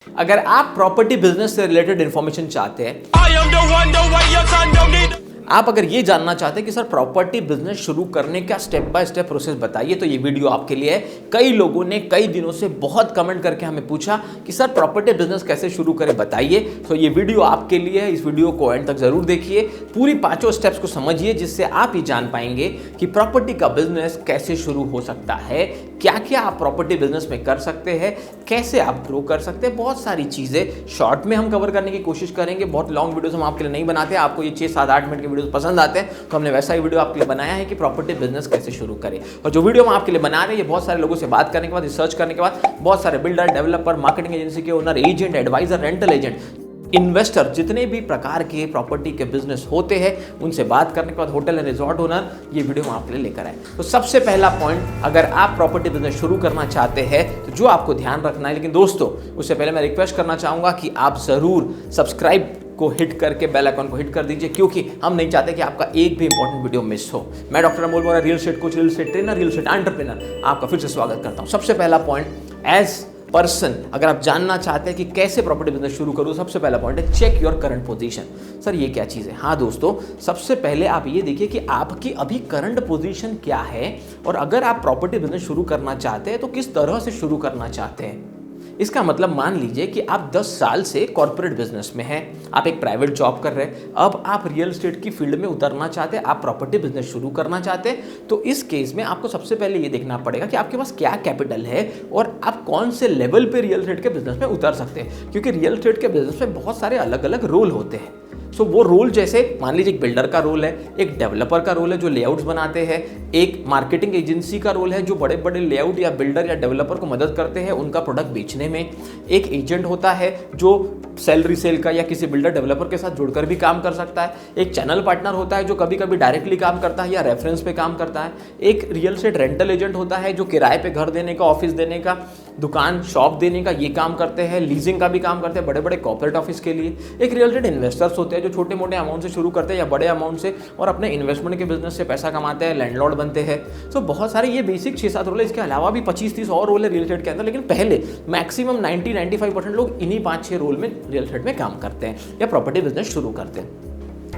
अगर आप property business से रिलेटेड इंफॉर्मेशन चाहते हैं, आप अगर ये जानना चाहते हैं कि सर प्रॉपर्टी बिजनेस शुरू करने का स्टेप बाय स्टेप प्रोसेस बताइए, तो ये वीडियो आपके लिए है। कई लोगों ने कई दिनों से बहुत कमेंट करके हमें पूछा कि सर प्रॉपर्टी बिजनेस कैसे शुरू करें बताइए। तो ये वीडियो आपके लिए है, इस वीडियो को एंड तक जरूर देखिए, पूरी पांचों स्टेप्स को समझिए, जिससे आप ये जान पाएंगे कि प्रॉपर्टी का बिजनेस कैसे शुरू हो सकता है, क्या क्या आप प्रॉपर्टी बिजनेस में कर सकते हैं, कैसे आप ग्रो कर सकते हैं। बहुत सारी चीजें शॉर्ट में हम कवर करने की कोशिश करेंगे। बहुत लॉन्ग वीडियोस हम आपके लिए नहीं बनाते, आपको ये 6-7-8 मिनट के वीडियोस पसंद आते हैं तो हमने वैसा ही वीडियो आपके लिए बनाया है कि प्रॉपर्टी बिजनेस कैसे शुरू करें। और जो वीडियो हम आपके लिए बना रहे हैं, ये बहुत सारे लोगों से बात करने के बाद, रिसर्च करने के बाद, बहुत सारे बिल्डर, डेवलपर, मार्केटिंग एजेंसी के owner, agent, adviser, rental agent, investor, जितने भी प्रकार के प्रॉपर्टी के बिजनेस होते हैं, उनसे बात करने के बाद होटल एंड रिजॉर्ट ओनर, ये वीडियो हम आपके लिए लेकर आए। तो सबसे पहला पॉइंट, अगर आप प्रॉपर्टी बिजनेस शुरू करना चाहते हैं तो जो आपको ध्यान रखना है, लेकिन दोस्तों उससे पहले मैं रिक्वेस्ट करना चाहूंगा कि आप जरूर सब्सक्राइब को हिट करके बेल आइकन को हिट कर दीजिए, क्योंकि हम नहीं चाहते कि आपका एक भी इंपॉर्टेंट वीडियो मिस हो। मैं डॉक्टर अमोल मोरा, real estate coach, real estate trainer, real estate entrepreneur, आपका फिर से स्वागत करता हूं। सबसे पहला पॉइंट, एज पर्सन अगर आप जानना चाहते हैं कि कैसे प्रॉपर्टी बिजनेस शुरू करूं, सबसे पहला पॉइंट है check your current position. Sir ये क्या चीज़ है? हाँ दोस्तों, सबसे पहले आप ये देखिए कि आपकी अभी करंट पोजीशन क्या है, और अगर आप प्रॉपर्टी बिजनेस शुरू करना चाहते हैं तो किस तरह से शुरू करना चाहते हैं। इसका मतलब मान लीजिए कि आप 10 साल से कॉर्पोरेट बिजनेस में हैं, आप एक प्राइवेट जॉब कर रहे हैं, अब आप रियल एस्टेट की फील्ड में उतरना चाहते हैं, आप प्रॉपर्टी बिजनेस शुरू करना चाहते हैं, तो इस केस में आपको सबसे पहले ये देखना पड़ेगा कि आपके पास क्या कैपिटल है और आप कौन से लेवल पे रियल एस्टेट के बिजनेस में उतर सकते हैं। क्योंकि रियल एस्टेट के बिजनेस में बहुत सारे अलग अलग रोल होते हैं। सो वो रोल, जैसे मान लीजिए एक बिल्डर का रोल है, एक डेवलपर का रोल है जो लेआउट्स बनाते हैं, एक मार्केटिंग एजेंसी का रोल है जो बड़े बड़े लेआउट या बिल्डर या डेवलपर को मदद करते हैं उनका प्रोडक्ट बेचने में, एक एजेंट होता है जो सेल रीसेल का या किसी बिल्डर डेवलपर के साथ जुड़कर भी काम कर सकता है, एक चैनल पार्टनर होता है जो कभी कभी डायरेक्टली काम करता है या रेफरेंस पे काम करता है, एक रियल एस्टेट रेंटल एजेंट होता है जो किराए पे घर देने का, ऑफिस देने का, दुकान शॉप देने का ये काम करते हैं, लीजिंग का भी काम करते हैं बड़े बड़े कॉर्पोरेट ऑफिस के लिए, एक रियल एस्टेट इन्वेस्टर्स होते हैं जो छोटे मोटे अमाउंट से शुरू करते हैं या बड़े अमाउंट से और अपने इन्वेस्टमेंट के बिजनेस से पैसा कमाते हैं, लैंडलॉर्ड बनते हैं। सो बहुत सारे ये बेसिक 6-7 रोल है, इसके अलावा भी 25-30 और रोल है रियल एस्टेट के अंदर, लेकिन पहले मैक्सिमम 90-95% लोग इन्हीं 5-6 रोल में रियल एस्टेट में काम करते हैं या प्रॉपर्टी बिजनेस शुरू करते हैं।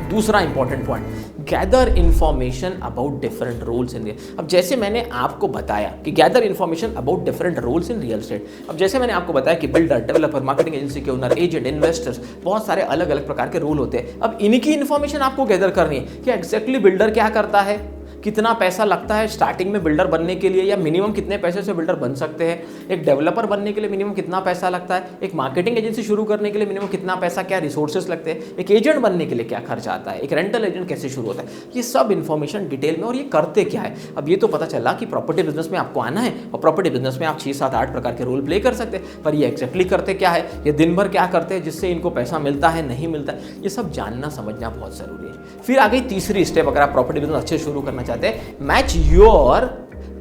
दूसरा important point, gather information about different roles in real. अब जैसे मैंने आपको बताया कि gather information about different roles in real estate, अब जैसे मैंने आपको बताया कि बिल्डर, डेवलपर, मार्केटिंग एजेंसी के ओनर, एजेंट, इन्वेस्टर्स, बहुत सारे अलग अलग प्रकार के रोल होते हैं। अब इनकी इंफॉर्मेशन आपको गैदर करनी है कि एग्जैक्टली बिल्डर क्या करता है, कितना पैसा लगता है स्टार्टिंग में बिल्डर बनने के लिए, या मिनिमम कितने पैसे से बिल्डर बन सकते हैं, एक डेवलपर बनने के लिए मिनिमम कितना पैसा लगता है, एक मार्केटिंग एजेंसी शुरू करने के लिए मिनिमम कितना पैसा, क्या रिसोर्सेज लगते हैं, एक एजेंट बनने के लिए क्या खर्च आता है, एक रेंटल एजेंट कैसे शुरू होता है, ये सब इन्फॉर्मेशन डिटेल में, और ये करते क्या है। अब ये तो पता चला कि प्रॉपर्टी बिजनेस में आपको आना है और प्रॉपर्टी बिजनेस में आप 6-7-8 प्रकार के रोल प्ले कर सकते हैं, पर ये एक्जैक्टली करते क्या है, ये दिन भर क्या करते हैं जिससे इनको पैसा मिलता है, नहीं मिलता है, ये सब जानना समझना बहुत जरूरी है। फिर आ गई तीसरी स्टेप, अगर आप प्रॉपर्टी बिजनेस अच्छे शुरू करना चाहते हैं, match your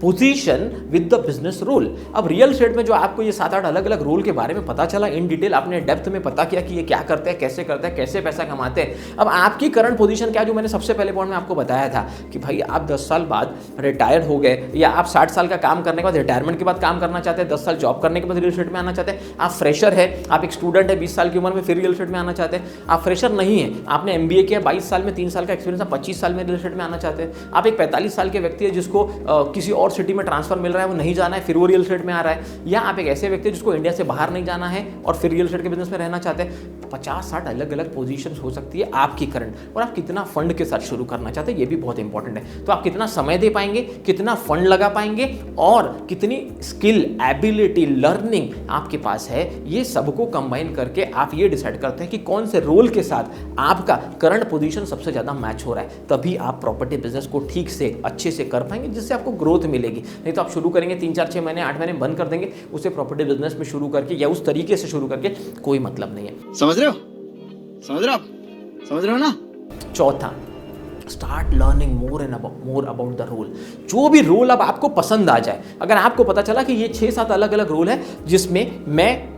position with the business role. अब रियल एस्टेट में जो आपको ये 7-8 अलग अलग रोल के बारे में पता चला, इन डिटेल आपने डेप्थ में पता किया कि ये क्या करते हैं, कैसे करते हैं, कैसे पैसा कमाते हैं। अब आपकी करंट पोजीशन क्या, जो मैंने सबसे पहले पॉइंट में आपको बताया था कि भाई आप 10 साल बाद रिटायर हो गए, या आप 60 साल का काम करने के बाद रिटायरमेंट के बाद काम करना चाहते हैं, 10 साल जॉब करने के बाद रियल एस्टेट में आना चाहते हैं, आप फ्रेशर है, आप एक स्टूडेंट है 20 साल की उम्र में, फिर रियल एस्टेट में आना चाहते हैं, आप फ्रेशर नहीं है, आपने MBA किया 22 साल में, 3 साल का एक्सपीरियंस, 25 साल में रियल एस्टेट में आना चाहते हैं, आप एक 45 साल के व्यक्ति है जिसको किसी और सिटी में ट्रांसफर मिल रहा है, वो नहीं जाना है, फिर वो रियल एस्टेट में आ रहा है, या आप एक ऐसे व्यक्ति जिसको इंडिया से बाहर नहीं जाना है और फिर रियल एस्टेट के बिजनेस में रहना चाहते हैं। 50-60 अलग अलग पोजीशंस हो सकती है आपकी करंट, और आप कितना फंड के साथ शुरू करना चाहते हैं ये भी बहुत इंपॉर्टेंट है। तो आप कितना समय दे पाएंगे, कितना फंड लगा पाएंगे, और कितनी स्किल, एबिलिटी, लर्निंग आपके पास है, ये सबको कंबाइन करके आप ये डिसाइड करते हैं कि कौन से रोल के साथ आपका करंट पोजीशन सबसे ज्यादा मैच हो रहा है। तभी आप प्रॉपर्टी बिजनेस को ठीक से अच्छे से कर पाएंगे, जिससे आपको ग्रोथ मिलेगी। नहीं तो आप शुरू करेंगे 3-4-6 महीने 8 महीने बंद कर देंगे, उसे प्रॉपर्टी बिजनेस में शुरू करके या उस तरीके से शुरू करके कोई मतलब नहीं है। समझ रहे हो? समझ रहे हो ना? चौथा, start learning more about the role. जो भी रोल अब आपको पसंद आ जाए, अगर आपको पता चला कि ये 6-7 अलग अलग रोल है जिसमें मैं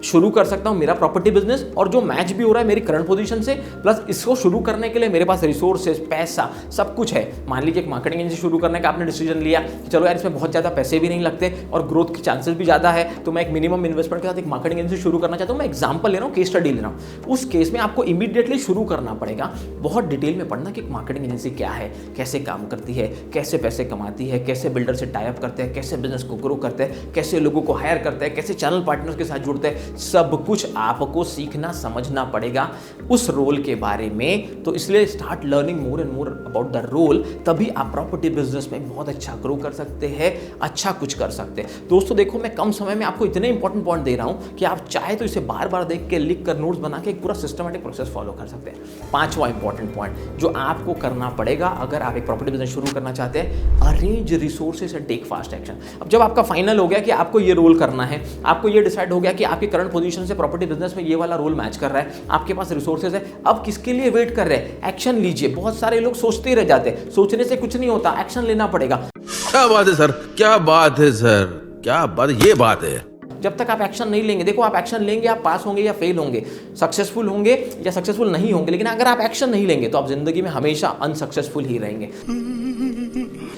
शुरू कर सकता हूं मेरा प्रॉपर्टी बिजनेस, और जो मैच भी हो रहा है मेरी करंट पोजीशन से, प्लस इसको शुरू करने के लिए मेरे पास रिसोर्सेज, पैसा, सब कुछ है। मान लीजिए एक मार्केटिंग एजेंसी शुरू करने का आपने डिसीजन लिया कि चलो यार इसमें बहुत ज़्यादा पैसे भी नहीं लगते और ग्रोथ की चांसेस भी ज़्यादा है, तो मैं एक मिनिमम इन्वेस्टमेंट के साथ एक मार्केटिंग एजेंसी शुरू करना चाहता हूँ। मैं एग्जाम्पल ले रहा हूँ, केस स्टडी ले रहा हूँ। उस केस में आपको इमीडिएटली शुरू करना पड़ेगा, बहुत डिटेल में पढ़ना कि एक मार्केटिंग एजेंसी क्या है, कैसे काम करती है, कैसे पैसे कमाती है, कैसे बिल्डर से टाई अप करते हैं, कैसे बिजनेस को ग्रो करते हैं, कैसे लोगों को हायर करते हैं, कैसे चैनल पार्टनर्स के साथ जुड़ते हैं। सब कुछ आपको सीखना समझना पड़ेगा उस रोल के बारे में। तो इसलिए start learning more and more about the role, तभी आप प्रॉपर्टी बिजनेस में बहुत अच्छा ग्रो कर सकते हैं, अच्छा कुछ कर सकते हैं। दोस्तों देखो, मैं कम समय में आपको इतने इंपॉर्टेंट पॉइंट दे रहा हूं कि आप चाहे तो इसे बार बार देख के, लिख कर, नोट्स बना के एक पूरा सिस्टमेटिक प्रोसेस फॉलो कर सकते हैं। पांचवा इंपॉर्टेंट पॉइंट जो आपको करना पड़ेगा अगर आप एक प्रॉपर्टी बिजनेस शुरू करना चाहते हैं, arrange resources and take fast action. अब जब आपका फाइनल हो गया कि आपको ये रोल करना है, आपको ये डिसाइड हो गया कि आपकी करंट पोजीशन से प्रॉपर्टी बिजनेस में ये वाला रोल मैच कर रहा है, आपके पास रिसोर्सेज है, अब किसके लिए वेट कर रहे हैं? एक्शन लीजिए। बहुत सारे लोग सोचते ही रह जाते हैं, सोचने से कुछ नहीं होता, एक्शन लेना पड़ेगा। क्या बात है सर, क्या बात है सर, क्या बात, ये बात है। जब तक आप एक्शन नहीं लेंगे, देखो आप एक्शन लेंगे, आप पास होंगे या फेल होंगे, सक्सेसफुल होंगे या सक्सेसफुल नहीं होंगे, लेकिन अगर आप एक्शन नहीं लेंगे तो आप जिंदगी में हमेशा अनसक्सेसफुल ही रहेंगे।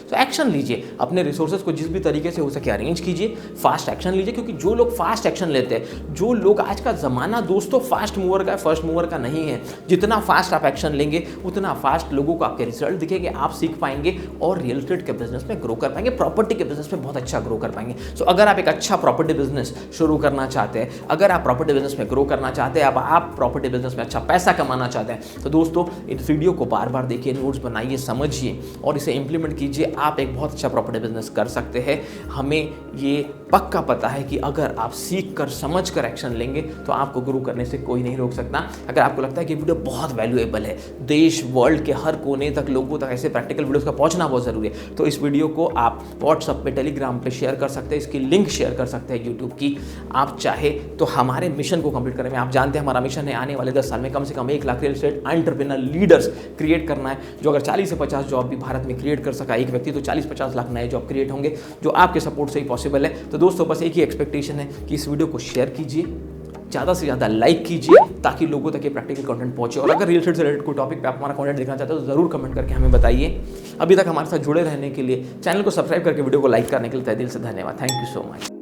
तो एक्शन लीजिए, अपने रिसोर्सेज को जिस भी तरीके से हो सके अरेंज कीजिए, फास्ट एक्शन लीजिए, क्योंकि जो लोग फास्ट एक्शन लेते हैं, जो लोग, आज का जमाना दोस्तों फास्ट मूवर का है, फर्स्ट मूवर का नहीं है। जितना फास्ट आप एक्शन लेंगे उतना फास्ट लोगों को आपके रिजल्ट दिखेंगे, आप सीख पाएंगे और रियल एस्टेट के बिजनेस में ग्रो कर पाएंगे, प्रॉपर्टी के बिजनेस में बहुत अच्छा ग्रो कर पाएंगे। सो अगर आप एक अच्छा प्रॉपर्टी बिजनेस शुरू करना चाहते हैं, अगर आप प्रॉपर्टी बिजनेस में ग्रो करना चाहते हैं, अब आप प्रॉपर्टी बिजनेस में अच्छा पैसा कमाना चाहते हैं, तो दोस्तों इस वीडियो को बार बार देखिए, नोट्स बनाइए, समझिए और इसे इंप्लीमेंट कीजिए। आप एक बहुत अच्छा प्रॉपर्टी बिजनेस कर सकते हैं। हमें ये पक्का पता है कि अगर आप सीख कर, समझ कर एक्शन लेंगे तो आपको ग्रो करने से कोई नहीं रोक सकता। अगर आपको लगता है कि वीडियो बहुत वैल्यूएबल है, देश वर्ल्ड के हर कोने तक, लोगों तक ऐसे प्रैक्टिकल वीडियोस का पहुंचना बहुत जरूरी है, तो इस वीडियो को आप व्हाट्सएप पे, टेलीग्राम पे शेयर कर सकते हैं, इसकी लिंक शेयर कर सकते हैं यूट्यूब की। आप चाहे तो हमारे मिशन को कंप्लीट करें। आप जानते हैं हमारा मिशन है आने वाले 10 साल में कम से कम 1 lakh real estate entrepreneur leaders create करना है, जो अगर 40 से 50 जॉब भी भारत में क्रिएट कर सका एक व्यक्ति, तो 40-50 लाख नए जॉब क्रिएट होंगे, जो आपके सपोर्ट से ही पॉसिबल है। तो दोस्तों बस एक ही एक्सपेक्टेशन है कि इस वीडियो को शेयर कीजिए, ज़्यादा से ज़्यादा लाइक कीजिए, ताकि लोगों तक ये प्रैक्टिकल कंटेंट पहुंचे। और अगर रियल एस्टेट से रिलेटेड कोई टॉपिक पे आप हमारा कंटेंट देखना चाहते हो तो ज़रूर कमेंट करके हमें बताइए। अभी तक हमारे साथ जुड़े रहने के लिए, चैनल को सब्सक्राइब करके वीडियो को लाइक करने के लिए तहे दिल से धन्यवाद। Thank you so much.